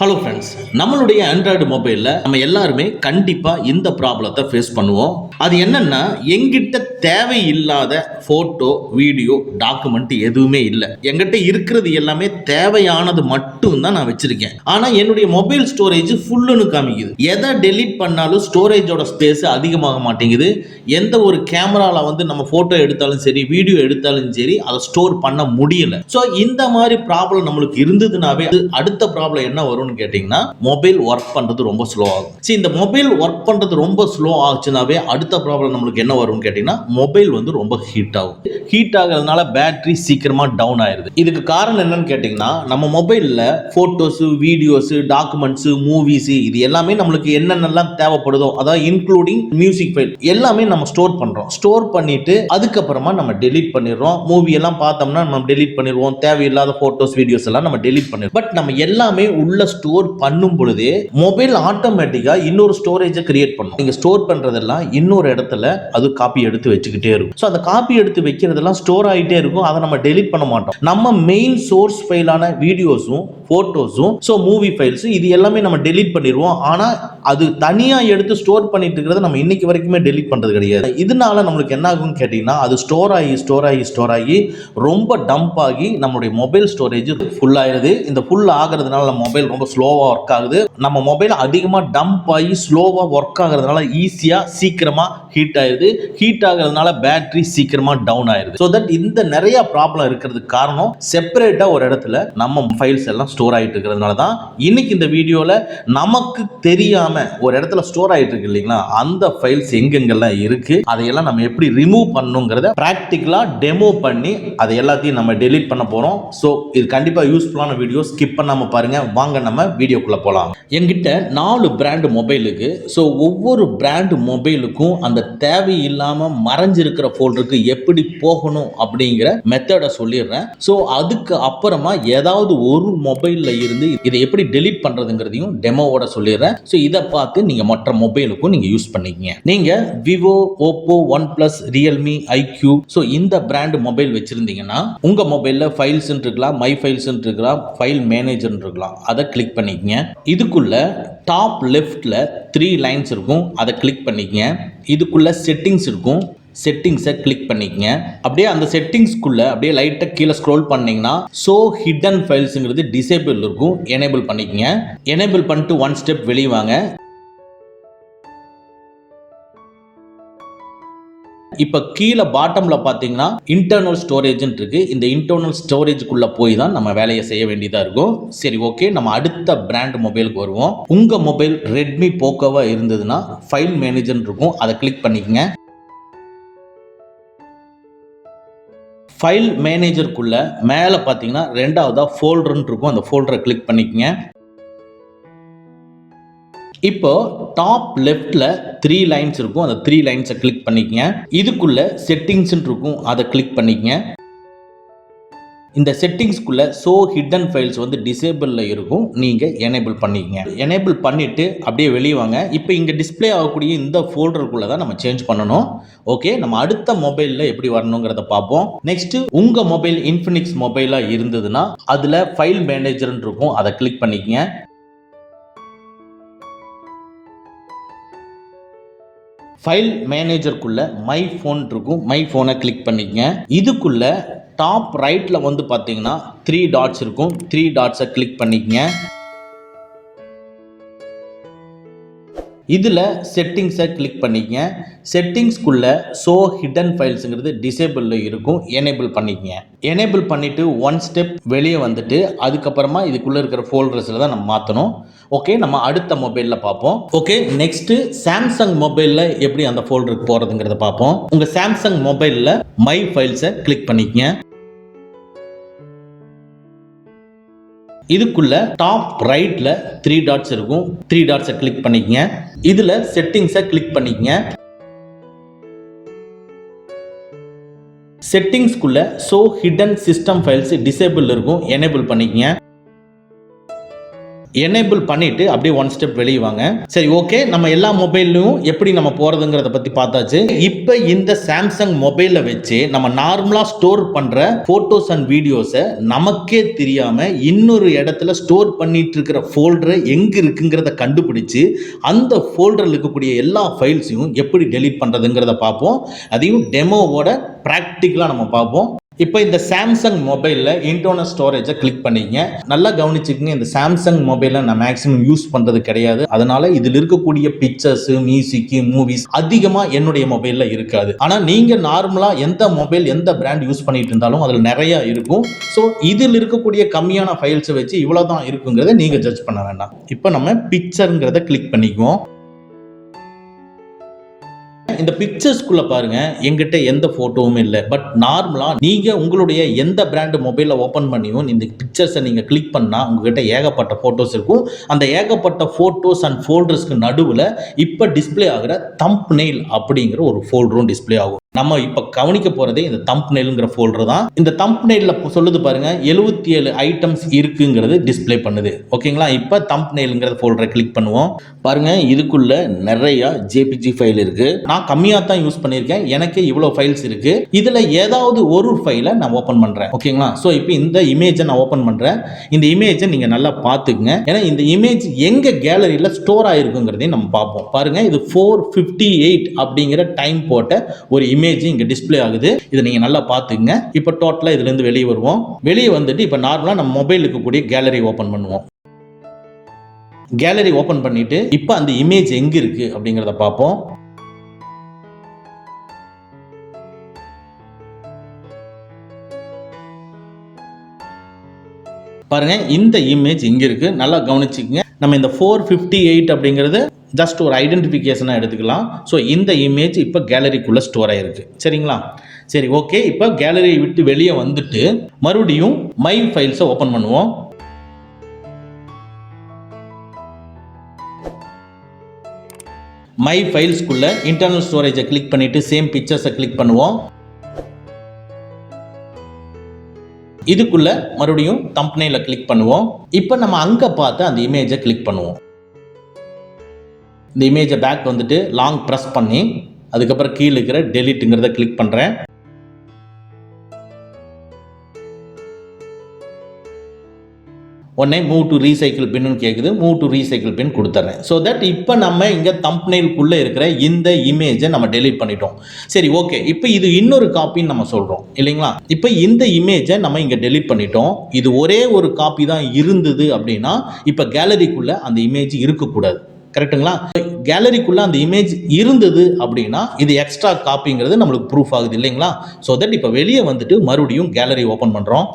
Hello friends, நம்மளுடைய Android மொபைலில் நம்ம எல்லாருமே கண்டிப்பாக இந்த ப்ராப்ளத்தை ஃபேஸ் பண்ணுவோம். அது என்னன்னா, எங்கிட்ட தேவையில்லாத ஃபோட்டோ, வீடியோ, டாக்குமெண்ட் எதுவுமே இல்லை. எங்கிட்ட இருக்கிறது எல்லாமே தேவையானது மட்டும் தான் நான் வச்சிருக்கேன். ஆனால் என்னுடைய மொபைல் ஸ்டோரேஜ் ஃபுல்லுன்னு காமிக்குது. எதை டெலீட் பண்ணாலும் ஸ்டோரேஜோட ஸ்பேஸ் அதிகமாக மாட்டேங்குது. எந்த ஒரு கேமராவில் நம்ம ஃபோட்டோ எடுத்தாலும் சரி, வீடியோ எடுத்தாலும் சரி, அதை ஸ்டோர் பண்ண முடியல. ஸோ இந்த மாதிரி ப்ராப்ளம் நம்மளுக்கு இருந்ததுனாவே அடுத்த ப்ராப்ளம் என்ன வரும் கேட்டீங்கன்னா, மொபைல் ஒர்க் பண்றது ரொம்ப ஸ்லோ ஆகும். இந்த மொபைல் ஒர்க் பண்றது ரொம்ப ஸ்லோ ஆச்சுனாவே அடுத்த ப்ராப்ளம் நம்மளுக்கு என்ன வரும் கேட்டீங்கன்னா, மொபைல் ரொம்ப ஹீட் ஆகும். ஹீட் ஆகிறதுனால பேட்டரி சீக்கிரமா டவுன் ஆயிருது. இதுக்கு காரணம் என்னன்னு கேட்டீங்கன்னா, நம்ம மொபைல்ல போட்டோஸ், வீடியோஸ், டாக்குமெண்ட்ஸ், மூவிஸ் இது எல்லாமே நம்மளுக்கு என்னென்னலாம் தேவைப்படுதோ, அதாவது இன்க்ளூடிங் மியூசிக் ஃபைல் எல்லாமே நம்ம ஸ்டோர் பண்றோம். ஸ்டோர் பண்ணிட்டு அதுக்கப்புறமா நம்ம டெலீட் பண்ணிடுறோம். மூவி எல்லாம் பார்த்தோம்னா நம்ம டெலீட் பண்ணிடுவோம். தேவையில்லாத போட்டோஸ், வீடியோஸ் எல்லாம் நம்ம டெலீட் பண்ணிடுவோம். பட் நம்ம எல்லாமே உள்ள ஸ்டோர் பண்ணும் பொழுதே மொபைல் ஆட்டோமேட்டிக்கா இன்னொரு ஸ்டோரேஜை கிரியேட் பண்ணும். நீங்க ஸ்டோர் பண்றதெல்லாம் இன்னொரு இடத்துல அது காப்பி எடுத்து வச்சுக்கிட்டே இருக்கும். ஸோ அந்த காப்பி எடுத்து வைக்கிறதெல்லாம் ஸ்டோர் ஆகிட்டே இருக்கும். அதை நம்ம டெலீட் பண்ண மாட்டோம். நம்ம மெயின் சோர்ஸ் ஃபைலான வீடியோஸும், போட்டோஸும், ஸோ மூவி ஃபைல்ஸ் இது எல்லாமே நம்ம டெலீட் பண்ணிடுவோம். ஆனால் அது தனியா எடுத்து ஸ்டோர் பண்ணிட்டு இருக்கிறத நம்ம இன்னைக்கு வரைக்குமே டெலீட் பண்றது கிடையாது. இதனால நம்மளுக்கு என்ன ஆகும் கேட்டீங்கன்னா, அது ஸ்டோர் ஆகி ரொம்ப டம்ப் ஆகி நம்மளுடைய மொபைல் ஸ்டோரேஜ் ஃபுல் ஆயிருது. இந்த ஃபுல் ஆகிறதுனால நம்ம மொபைல் ரொம்ப ஸ்லோவா ஒர்க் ஆகுது. நம்ம மொபைல் அதிகமா டம்ப் ஆகி ஸ்லோவா ஒர்க் ஆகிறதுனால ஈஸியா சீக்கிரமா ஹீட் ஆயிருது. ஹீட் ஆகிறதுனால பேட்டரி சீக்கிரமா டவுன் ஆயிருது. ஸோ தட் இந்த நிறைய ப்ராப்ளம் இருக்கிறதுக்கு காரணம் செப்பரேட்டா ஒரு இடத்துல நம்ம ஃபைல்ஸ் எல்லாம் ஸ்டோர் ஆகிட்டு இருக்கிறதுனால தான். இன்னைக்கு இந்த வீடியோல நமக்கு தெரியாம ஒரு இடத்துல ஸ்டோர் ஆகிட்டு இருக்கு இல்லைங்களா, அந்த ஃபைல்ஸ் எங்கெங்கெல்லாம் இருக்கு, அதையெல்லாம் நம்ம எப்படி ரிமூவ் பண்ணணுங்கிறத பிராக்டிகலா டெமோ பண்ணி அதை எல்லாத்தையும் நம்ம டெலீட் பண்ண போறோம். ஸோ இது கண்டிப்பா யூஸ்ஃபுல்லான வீடியோ, ஸ்கிப் பண்ணாம பாருங்க. வாங்க நம்ம வீடியோக்குள்ள போலாம். என்கிட்ட 4 பிராண்ட் மொபைலுக்கு. ஸோ ஒவ்வொரு பிராண்ட் மொபைலுக்கும் அந்த தேவையில்லாம மறைஞ்சிருக்கிற ஃபோல்டருக்கு எப்படி போகணும் அப்படிங்கிற மெத்தடை சொல்லிடுறேன். ஸோ அதுக்கு அப்புறமா ஏதாவது ஒரு மொபைல்ல இருந்து இதை எப்படி டெலீட் பண்றதுங்கிறதையும் டெமோவோட சொல்லிடுறேன். ஸோ இதை பார்த்து நீங்க மற்ற மொபைலுக்கும் நீங்க யூஸ் பண்ணிக்கங்க. நீங்க Vivo, Oppo, OnePlus, Realme, iQOO, so இந்த பிராண்ட் மொபைல் வச்சிருந்தீங்கன்னா உங்க மொபைல்ல ஃபைல்ஸ் இருக்கலாம், மை ஃபைல்ஸ் இருக்கலாம், ஃபைல் மேனேஜர் இருக்கலாம். அதை கிளிக் பண்ணிக்கங்க. இதுக்குள்ள டாப் லெஃப்ட்ல 3 லைன்ஸ் இருக்கும். அதை கிளிக் பண்ணிக்கங்க. இதுக்குள்ள செட்டிங்ஸ் இருக்கும். செட்டிங்ஸை கிளிக் பண்ணிக்கங்க. அப்படியே அந்த செட்டிங்ஸ்க்குள்ள அப்படியே லைட்டா கீழே ஸ்க்ரோல் பண்ணீங்கன்னா ஷோ ஹிடன் ஃபைல்ஸ்ங்கிறது டிசேபிள் இருக்கும். எனேபிள் பண்ணிக்கங்க. எனேபிள் பண்ணிட்டு ஒன் ஸ்டெப் வெளியே வாங்க. இப்ப கீழே பாட்டம்ல பாத்தீங்கன்னா இன்டர்னல் ஸ்டோரேஜ் இருக்கு. இந்த இன்டர்னல் ஸ்டோரேஜ்க்குள்ள போய் தான் நம்ம வேலையை செய்ய வேண்டியதா இருக்கும். சரி, ஓகே, நம்ம அடுத்த பிராண்ட் மொபைலுக்கு வருவோம். உங்க மொபைல் ரெட்மி போக்கோவா இருந்ததுன்னா ஃபைல் மேனேஜர் இருக்கும். அதை கிளிக் பண்ணிக்கங்க. ஃபைல் மேனேஜருக்குள்ள மேல பாத்தீங்கன்னா ரெண்டாவதா ஃபோல்டர் இருக்கும். அந்த ஃபோல்டரை கிளிக் பண்ணிக்கங்க. இப்போ டாப் லெஃப்ட்ல 3 லைன்ஸ் இருக்கும். அந்த 3 லைன்ஸை கிளிக் பண்ணிக்கங்க. இதுக்குள்ள செட்டிங்ஸ் இருக்கும். அதை கிளிக் பண்ணிக்கங்க. இந்த செட்டிங்ஸ்க்குள்ள ஷோ ஹிடன் ஃபைல்ஸ் டிசேபிள்ல இருக்கும். நீங்க எனேபிள் பண்ணிக்கங்க. எனேபிள் பண்ணிட்டு அப்படியே வெளியே வாங்க. இப்போ இங்க டிஸ்ப்ளே ஆகக்கூடிய இந்த ஃபோல்டருக்குள்ள தான் நம்ம சேஞ்ச் பண்ணணும். ஓகே, நம்ம அடுத்த மொபைல்ல எப்படி வரணுங்கிறத பார்ப்போம். நெக்ஸ்ட், உங்க மொபைல் இன்ஃபினிக்ஸ் மொபைலா இருந்ததுன்னா அதுல ஃபைல் மேனேஜர் இருக்கும். அதை கிளிக் பண்ணிக்கங்க. ஃபைல் மேனேஜருக்குள்ள மை ஃபோன் இருக்கும். மை ஃபோனை கிளிக் பண்ணிக்கங்க. இதுக்குள்ள டாப் ரைட்ல பார்த்தீங்கன்னா 3 டாட்ஸ் இருக்கும். 3 டாட்ஸை கிளிக் பண்ணிக்கங்க. இதுல செட்டிங்ஸை கிளிக் பண்ணிக்கங்க. செட்டிங்ஸ்க்குள்ள ஷோ ஹிடன் ஃபைல்ஸ்ங்கிறது டிசேபிள்ல இருக்கும். எனேபிள் பண்ணிக்கங்க. எனேபிள் பண்ணிட்டு ஒன் ஸ்டெப் வெளியே வந்துட்டு அதுக்கப்புறமா இதுக்குள்ள இருக்கிற ஃபோல்டர்ஸ்ல தான் நம்ம மாற்றணும். ஓகே, நம்ம அடுத்த மொபைல்ல பார்ப்போம். ஓகே, நெக்ஸ்ட் சாம்சங் மொபைல்ல எப்படி அந்த ஃபோல்டருக்கு போறதுங்கிறத பார்ப்போம். உங்க சாம்சங் மொபைல்ல மை ஃபைல்ஸை கிளிக் பண்ணிக்கங்க. இதுக்குள்ள டாப் ரைட்ல 3 டாட்ஸ் இருக்கும். 3 டாட்ஸை கிளிக் பண்ணிக்கங்க. இதுல செட்டிங்ஸை கிளிக் பண்ணிக்கங்க. செட்டிங்ஸ்க்குள்ள show hidden system files disable இருக்கும். எனேபிள் பண்ணிக்கங்க. எனேபிள் பண்ணிட்டு அப்படியே ஒன் ஸ்டெப் வெளியே வாங்க. சரி, ஓகே, நம்ம எல்லா மொபைல்லையும் எப்படி நம்ம போறதுங்கிறத பத்தி பார்த்தாச்சு. இப்போ இந்த சாம்சங் மொபைலை வச்சு நம்ம நார்மலா ஸ்டோர் பண்ற போட்டோஸ் அண்ட் வீடியோஸை நமக்கே தெரியாம இன்னொரு இடத்துல ஸ்டோர் பண்ணிட்டு இருக்கிற ஃபோல்டர் எங்க இருக்குங்கிறத கண்டுபிடிச்சு அந்த ஃபோல்டரில் இருக்கக்கூடிய எல்லா ஃபைல்ஸையும் எப்படி டெலீட் பண்றதுங்கிறத பார்ப்போம். அதையும் டெமோவோட ப்ராக்டிக்கலா நம்ம பார்ப்போம். இப்போ இந்த சாம்சங் மொபைலில் இன்டர்னல் ஸ்டோரேஜை கிளிக் பண்ணிக்கங்க. நல்லா கவனிச்சுக்கங்க, இந்த சாம்சங் மொபைலை நான் மேக்ஸிமம் யூஸ் பண்ணுறது கிடையாது. அதனால இதில் இருக்கக்கூடிய பிக்சர்ஸ், மியூசிக், மூவிஸ் அதிகமாக என்னுடைய மொபைலில் இருக்காது. ஆனால் நீங்கள் நார்மலாக எந்த மொபைல் எந்த பிராண்ட் யூஸ் பண்ணிட்டு இருந்தாலும் அதில் நிறையா இருக்கும். ஸோ இதில் இருக்கக்கூடிய கம்மியான ஃபைல்ஸை வச்சு இவ்வளோ தான் இருக்குங்கிறத நீங்கள் ஜட்ஜ் பண்ண வேண்டாம். இப்போ நம்ம பிக்சருங்கிறத கிளிக் பண்ணிக்குவோம். இந்த பிக்சர்ஸ்குள்ள பாருங்க, எங்கிட்ட எந்த போட்டோவும் இல்லை. பட் நார்மலா நீங்க உங்களுடைய எந்த பிராண்ட் மொபைலை ஓபன் பண்ணியும் இந்த பிக்சர்ஸை நீங்க கிளிக் பண்ணா உங்ககிட்ட ஏகப்பட்ட போட்டோஸ் இருக்கும். அந்த ஏகப்பட்ட போட்டோஸ் அண்ட் ஃபோல்டர்ஸ்க்கு நடுவில் இப்போ டிஸ்பிளே ஆகிற தம்ப்நெயில் அப்படிங்கிற ஒரு ஃபோல்டரும் டிஸ்பிளே ஆகும். நம்ம இப்ப கவனிக்க போறதே இந்த தம்ப்நெயில்ங்கிற ஃபோல்டர் தான். இந்த தம்ப்நெயில்ல சொல்லுது பாருங்க, 77 ஐட்டம்ஸ் இருக்குங்கிறது டிஸ்பிளே பண்ணுது. ஓகேங்களா? இப்ப தம்ப்நெயில்ங்கிற ஃபோல்டரை கிளிக் பண்ணுவோம். பாருங்க, இதுக்குள்ள நிறைய ஜேபிஜி ஃபைல் இருக்கு. நான் கம்மியா தான் யூஸ் பண்ணியிருக்கேன், எனக்கு இவ்வளவு ஃபைல்ஸ் இருக்கு. இதுல ஏதாவது ஒரு ஃபைலை நான் ஓபன் பண்றேன். ஓகேங்களா? ஸோ இப்போ இந்த இமேஜை நான் ஓபன் பண்றேன். இந்த இமேஜை நீங்க நல்லா பார்த்துக்குங்க. ஏன்னா இந்த இமேஜ் எங்க கேலரியில ஸ்டோர் ஆயிருக்குங்கிறதையும் நம்ம பார்ப்போம். பாருங்க, இது 458 அப்படிங்கிற டைம் போட்ட ஒரு இமேஜ் இங்க டிஸ்ப்ளே ஆகுது. இதை நீங்க நல்லா பாத்துங்க. இப்போ டோட்டலா இதுல இருந்து வெளியே வருவோம். வெளியே வந்துட்டு இப்போ நார்மலா நம்ம மொபைலுக்கு கூடிய கேலரி ஓபன் பண்ணுவோம். கேலரி ஓபன் பண்ணிட்டு இப்போ அந்த இமேஜ் எங்க இருக்கு அப்படிங்கறத பார்ப்போம். பாருங்க, இந்த இமேஜ் இங்க இருக்கு. நல்லா கவனிச்சுக்கங்க. நம்ம இந்த 458 அப்படிங்கிறது ஜஸ்ட் ஒரு ஐடென்டிஃபிகேஷனாக எடுத்துக்கலாம். ஸோ இந்த இமேஜ் இப்போ கேலரிக்குள்ளே ஸ்டோர் ஆகிருக்கு. சரிங்களா? சரி, ஓகே. இப்போ கேலரியை விட்டு வெளியே வந்துட்டு மறுபடியும் மை ஃபைல்ஸை ஓப்பன் பண்ணுவோம். மை ஃபைல்ஸ்குள்ள இன்டர்னல் ஸ்டோரேஜை கிளிக் பண்ணிட்டு சேம் பிக்சர்ஸை கிளிக் பண்ணுவோம். இதுக்குள்ள மறுபடியும் தம்ப்நெயிலை கிளிக் பண்ணுவோம். இப்போ நம்ம அங்கே பார்த்து அந்த இமேஜை கிளிக் பண்ணுவோம். இந்த இமேஜை பேக் வந்துட்டு லாங் ப்ரெஸ் பண்ணி அதுக்கப்புறம் கீழே இருக்கிற டெலிட்டுங்கிறத கிளிக் பண்ணுறேன். உடனே மூவ் டு ரீசைக்கிள் பின்னு கேட்குது. மூவ் டு ரீசைக்கிள் பின் கொடுத்துட்றேன். ஸோ தட் இப்போ நம்ம இங்கே தம்ப்நெயிலுக்குள்ளே இருக்கிற இந்த இமேஜை நம்ம டெலீட் பண்ணிட்டோம். சரி, ஓகே. இப்போ இது இன்னொரு காப்பின்னு நம்ம சொல்கிறோம் இல்லைங்களா? இப்போ இந்த இமேஜை நம்ம இங்கே டெலீட் பண்ணிட்டோம். இது ஒரே ஒரு காப்பி தான் இருந்தது அப்படின்னா இப்போ கேலரிக்குள்ளே அந்த இமேஜ் இருக்கக்கூடாது. கரெக்டுங்களா? கேலரிக்குள்ள அந்த இமேஜ் இருந்தது அப்படின்னா இது எக்ஸ்ட்ரா காப்பிங்கிறது நம்மளுக்கு ப்ரூஃப் ஆகுது இல்லைங்களா? ஸோ தட் இப்போ வெளியே வந்துட்டு மறுபடியும் கேலரி ஓப்பன் பண்ணுறோம்.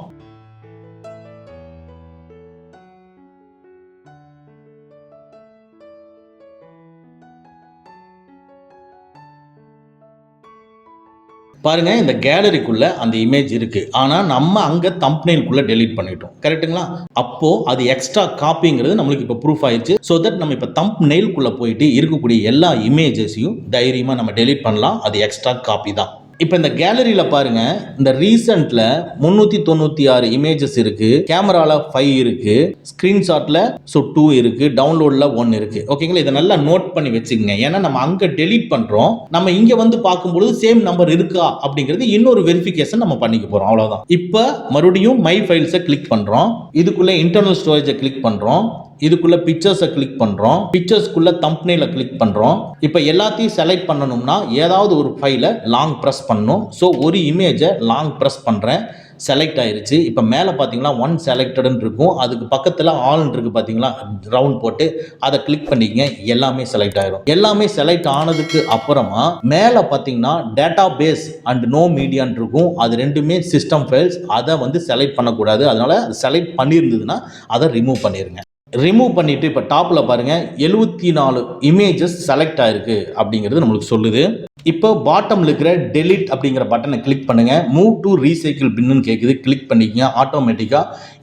பாருங்க, இந்த கேலரிக்குள்ள அந்த இமேஜ் இருக்கு. ஆனா நம்ம அங்க தம்ப்நெயிலுக்குள்ள டெலீட் பண்ணிட்டோம். கரெக்ட்டுங்களா? அப்போ அது எக்ஸ்ட்ரா காப்பிங்கிறது நம்மளுக்கு இப்போ ப்ரூஃப் ஆயிடுச்சு. ஸோ தட் நம்ம இப்போ தம்ப்நெயிலுக்குள்ள போயிட்டு இருக்கக்கூடிய எல்லா இமேஜஸையும் தைரியமா நம்ம டெலீட் பண்ணலாம். அது எக்ஸ்ட்ரா காப்பி தான். இப்போ இந்த கேலரியில் பாருங்க, இந்த ரீசெண்ட்ல 396 இமேஜஸ் இருக்கு. கேமரால 5 இருக்கு. ஸ்கிரீன்ஷாட்ல 2 இருக்கு. டவுன்லோட்ல 1 இருக்கு. ஓகேங்களா? இதை நல்லா நோட் பண்ணி வச்சுக்கோங்க. ஏன்னா நம்ம அங்க டெலீட் பண்றோம். நம்ம இங்க வந்து பார்க்கும்போது சேம் நம்பர் இருக்கா அப்படிங்கிறது இன்னொரு வெரிஃபிகேஷன் நம்ம பண்ணிக்க போறோம். அவ்வளவுதான். இப்போ மறுபடியும் மை ஃபைல்ஸை கிளிக் பண்றோம். இதுக்குள்ள இன்டர்னல் ஸ்டோரேஜை கிளிக் பண்றோம். இதுக்குள்ள பிக்சர்ஸை கிளிக் பண்றோம். பிக்சர்ஸ்க்குள்ள தம்ப்நெயிலை கிளிக் பண்றோம். இப்போ எல்லாத்தையும் செலக்ட் பண்ணணும்னா ஏதாவது ஒரு ஃபைலை லாங் ப்ரெஸ் பண்ணணும். ஸோ ஒரு இமேஜை லாங் ப்ரெஸ் பண்றேன். செலக்ட் ஆயிருச்சு. இப்போ மேலே பார்த்தீங்கன்னா 1 செலக்டட்னு இருக்கும். அதுக்கு பக்கத்தில் ஆல்னு இருக்கு பார்த்தீங்களா? ரவுண்ட் போட்டு அதை கிளிக் பண்ணிக்கங்க. எல்லாமே செலக்ட் ஆயிடும். எல்லாமே செலக்ட் ஆனதுக்கு அப்புறமா மேலே பார்த்தீங்கன்னா டேட்டா பேஸ் அண்ட் நோ மீடியான் இருக்கும். அது ரெண்டுமே சிஸ்டம் ஃபைல்ஸ். அதை வந்து செலக்ட் பண்ணக்கூடாது. அதனால செலக்ட் பண்ணியிருந்ததுன்னா அதை ரிமூவ் பண்ணிடுங்க. ரிமூவ் பண்ணிட்டு இப்போ டாப்ல பாருங்க 74 இமேஜஸ் செலக்ட் ஆயிருக்கு அப்படிங்கிறது நம்மளுக்கு சொல்லுது. இப்போ பாட்டம்ல இருக்கிற டெலிட் அப்படிங்கிற பட்டனை கிளிக் பண்ணுங்க. மூவ் டு ரீசைக்கிள் பின்னு கேட்குது. கிளிக் பண்ணிக்கங்க. ஆட்டோமேட்டிக்கா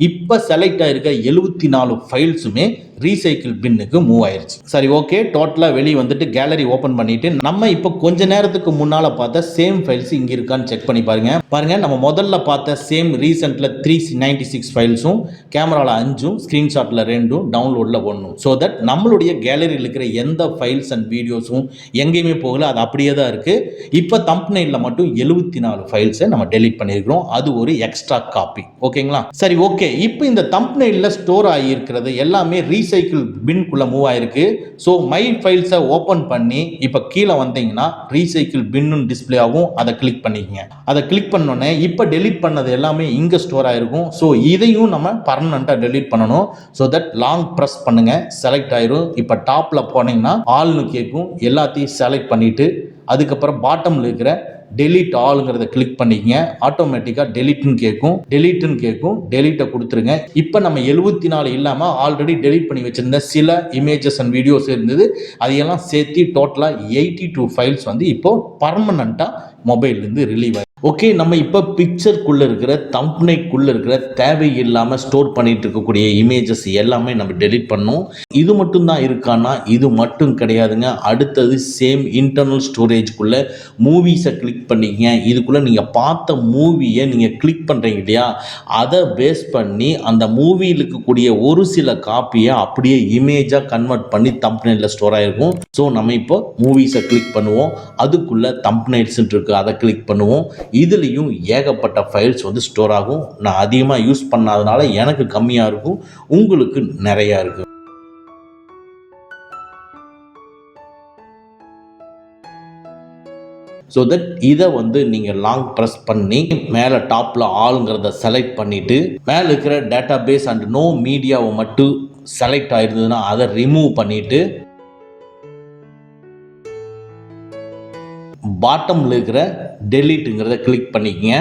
இப்போ செலக்ட் ஆயிருக்க 74 ஃபைல்ஸுமே ரீசைக்கிள் பின்னுக்கு மூவ் ஆயிருச்சு. சரி, ஓகே, டோட்டலா வெளியே வந்துட்டு கேலரி ஓபன் பண்ணிட்டு நம்ம இப்போ கொஞ்ச நேரத்துக்கு முன்னால பார்த்த சேம் ஃபைல்ஸ் இங்க இருக்கான்னு செக் பண்ணி பாருங்க. நம்ம முதல்ல பார்த்த சேம் ரீசென்ட்ல 396 ஃபைல்ஸும் கேமரால 5ம் ஸ்கிரீன்ஷாட்ல 2ம் டவுன்லோட்ல 1ம். ஸோ தட் நம்மளுடைய கேலரியில் இருக்கிற எந்த ஃபைல்ஸ் அண்ட் வீடியோஸும் எங்கேயுமே போகல, அது அப்படியே தான் இருக்கு. இப்போ தம்ப்நெயில்ல மட்டும் 74 ஃபைல்ஸை நம்ம டெலீட் பண்ணியிருக்கிறோம். அது ஒரு எக்ஸ்ட்ரா காப்பி. ஓகேங்களா? சரி, ஓகே. இப்போ இந்த தம்ப்நெயில்ல ஸ்டோர் ஆகியிருக்கிறது எல்லாமே ரீசைக்கிள் பின்குள்ள மூவ் ஆயிருக்கு. ஸோ மை ஃபைல்ஸை ஓப்பன் பண்ணி இப்போ கீழே வந்தீங்கன்னா ரீசைக்கிள் பின்னு டிஸ்பிளே ஆகும். அதை கிளிக் பண்ணிக்கங்க. அதை கிளிக் பண்ணோன்னே இப்போ டெலீட் பண்ணது எல்லாமே இங்கே ஸ்டோர் ஆயிருக்கும். ஸோ இதையும் நம்ம பர்மனெண்ட்டாக டெலீட் பண்ணணும். ஸோ தட் லாங் ப்ரெஸ் பண்ணுங்க, செலக்ட் ஆயிரும். இப்போ டாப்ல போனீங்கன்னா ஆல்னு கேட்கும். எல்லாத்தையும் செலக்ட் பண்ணிட்டு அதுக்கப்புறம் பாட்டம்ல இருக்கிற டெலீட் ஆளுங்கிறத கிளிக் பண்ணிக்கங்க. ஆட்டோமேட்டிக்காக டெலீட்னு கேட்கும். டெலீட்டை கொடுத்துருங்க. இப்போ நம்ம 74 இல்லாமல் ஆல்ரெடி டெலீட் பண்ணி வச்சிருந்த சில இமேஜஸ் அண்ட் வீடியோஸ் இருந்தது, அதையெல்லாம் சேர்த்து டோட்டலாக 82 ஃபைல்ஸ் வந்து இப்போ பர்மனெண்ட்டாக மொபைல்லேருந்து ரிலீவ் ஆகி. ஓகே, நம்ம இப்போ பிக்சருக்குள்ளே இருக்கிற தம்ப்நெயிலுக்குள்ளே இருக்கிற தேவையில்லாமல் ஸ்டோர் பண்ணிட்டு இருக்கக்கூடிய இமேஜஸ் எல்லாமே நம்ம டெலீட் பண்ணோம். இது மட்டும் தான் இருக்கான்னா இது மட்டும் கிடையாதுங்க. அடுத்தது சேம் இன்டர்னல் ஸ்டோரேஜ்குள்ளே மூவிஸை கிளிக் பண்ணிக்கங்க. இதுக்குள்ளே நீங்கள் பார்த்த மூவியை நீங்கள் கிளிக் பண்ணுறீங்க இல்லையா, அதை பேஸ் பண்ணி அந்த மூவியில் இருக்கக்கூடிய ஒரு சில காப்பியை அப்படியே இமேஜாக கன்வெர்ட் பண்ணி தம்ப்நெயிலில் ஸ்டோர் ஆகிருக்கும். ஸோ நம்ம இப்போ மூவிஸை கிளிக் பண்ணுவோம். அதுக்குள்ளே தம்ப்நெயில்ஸ் இருக்கு, அதை கிளிக் பண்ணுவோம். இதுலேயும் ஏகப்பட்ட ஃபைல்ஸ் வந்து ஸ்டோர் ஆகும். நான் அதிகமாக யூஸ் பண்ணாதனால எனக்கு கம்மியாக இருக்கும், உங்களுக்கு நிறையா இருக்கும். ஸோ தட் இதை வந்து நீங்கள் லாங் ப்ரெஸ் பண்ணி மேலே டாப்பில் ஆளுங்கிறத செலக்ட் பண்ணிவிட்டு மேலே இருக்கிற டேட்டா பேஸ் அண்ட் நோ மீடியாவை மட்டும் செலக்ட் ஆயிருந்ததுன்னா அதை ரிமூவ் பண்ணிவிட்டு பாட்டம்ல இருக்கிற டெலீட்டுங்கிறத கிளிக் பண்ணிக்கங்க.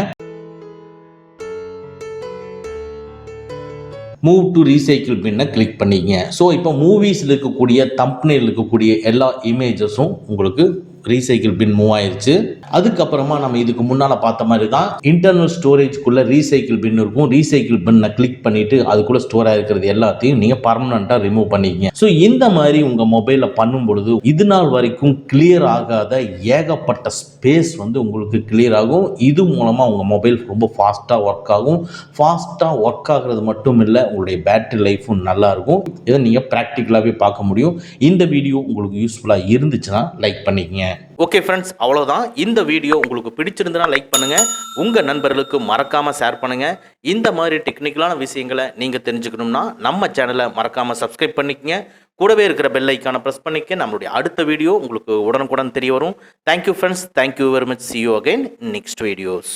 மூவ் டு ரீசைக்கிள் பின்னை கிளிக் பண்ணிக்கங்க. ஸோ இப்போ மூவிஸில் இருக்கக்கூடிய தம்ப்நெயில் இருக்கக்கூடிய எல்லா இமேஜஸும் உங்களுக்கு ரீசைக்கிள் பின் மூவ் ஆயிருச்சு. அதுக்கப்புறமா நம்ம இதுக்கு முன்னால் பார்த்த மாதிரி தான் இன்டர்னல் ஸ்டோரேஜ்குள்ளே ரீசைக்கிள் பின் இருக்கும். ரீசைக்கிள் பின்னை கிளிக் பண்ணிட்டு அதுக்குள்ளே ஸ்டோர் ஆகிருக்கிறது எல்லாத்தையும் நீங்கள் பர்மனெண்ட்டாக ரிமூவ் பண்ணிக்கங்க. ஸோ இந்த மாதிரி உங்கள் மொபைலில் பண்ணும் பொழுது இது நாள் வரைக்கும் கிளியர் ஆகாத ஏகப்பட்ட ஸ்பேஸ் வந்து உங்களுக்கு கிளியர் ஆகும். இது மூலமாக உங்கள் மொபைல் ரொம்ப ஃபாஸ்ட்டாக ஒர்க் ஆகும். ஃபாஸ்ட்டாக ஒர்க் ஆகிறது மட்டும் இல்லை, உங்களுடைய பேட்டரி லைஃபும் நல்லாயிருக்கும். இதை நீங்கள் ப்ராக்டிக்கலாகவே பார்க்க முடியும். இந்த வீடியோ உங்களுக்கு யூஸ்ஃபுல்லாக இருந்துச்சுன்னா லைக் பண்ணிக்கங்க. ஓகே ஃப்ரெண்ட்ஸ், அவ்வளோதான். இந்த வீடியோ உங்களுக்கு பிடிச்சிருந்தனா லைக் பண்ணுங்கள், உங்கள் நண்பர்களுக்கு மறக்காமல் ஷேர் பண்ணுங்கள். இந்த மாதிரி டெக்னிக்கலான விஷயங்களை நீங்கள் தெரிஞ்சுக்கணும்னா நம்ம சேனலை மறக்காமல் சப்ஸ்கிரைப் பண்ணிக்கங்க. கூடவே இருக்கிற பெல் ஐக்கானை ப்ரெஸ் பண்ணிக்க. நம்மளுடைய அடுத்த வீடியோ உங்களுக்கு உடனுக்குடன் தெரிய வரும். Thank you friends, thank you very much. see you again in next videos.